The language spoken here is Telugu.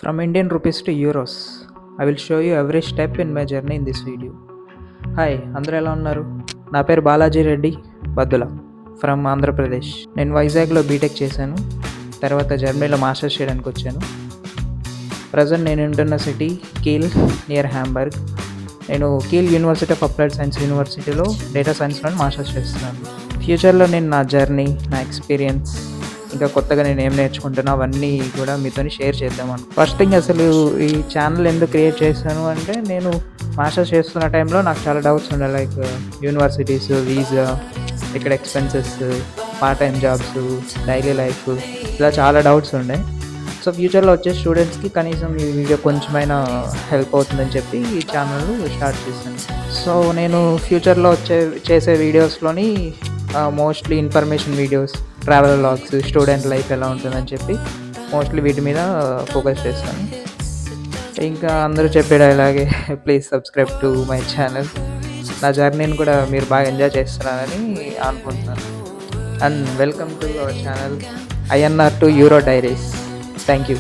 From Indian rupees to euros, I will show you every step in my journey in this video. Hi, అందరూ ఎలా ఉన్నారు? నా పేరు బాలాజీ రెడ్డి బద్దుల ఫ్రమ్ ఆంధ్రప్రదేశ్. నేను వైజాగ్లో బీటెక్ చేశాను. తర్వాత జర్మనీలో మాస్టర్స్ చేయడానికి వచ్చాను. ప్రజెంట్ నేను ఉంటున్న సిటీ కీల్ నియర్ హ్యాంబర్గ్. నేను కీల్ యూనివర్సిటీ ఆఫ్ అప్లైడ్ సైన్స్ యూనివర్సిటీలో డేటా సైన్స్లో మాస్టర్స్ చేస్తున్నాను. ఫ్యూచర్లో నేను నా జర్నీ, నా ఎక్స్పీరియన్స్, ఇంకా కొత్తగా నేను ఏం నేర్చుకుంటున్నా అవన్నీ కూడా మీతో షేర్ చేద్దామని. ఫస్ట్ థింగ్, అసలు ఈ ఛానల్ ఎందుకు క్రియేట్ చేశాను అంటే, నేను మాస్టర్స్ చేస్తున్న టైంలో నాకు చాలా డౌట్స్ ఉండే, లైక్ యూనివర్సిటీస్, వీసా, ఇక్కడ expenses, part time jobs, daily life, ఇలా చాలా డౌట్స్ ఉండే. సో ఫ్యూచర్లో వచ్చే స్టూడెంట్స్కి కనీసం ఈ వీడియో కొంచెమైనా హెల్ప్ అవుతుందని చెప్పి ఈ ఛానల్ స్టార్ట్ చేశాను. సో నేను ఫ్యూచర్లో చేసే వీడియోస్లోని mostly information videos, travel vlogs, student life ఎలా ఉంటుందని చెప్పి మోస్ట్లీ వీటి మీద ఫోకస్ చేస్తాను. ఇంకా అందరూ చెప్పే డైలాగే, please subscribe to my channel. నా జర్నీని కూడా మీరు బాగా ఎంజాయ్ చేస్తున్నారని అనుకుంటున్నాను. And welcome to our channel INR to Euro Diaries. Thank you.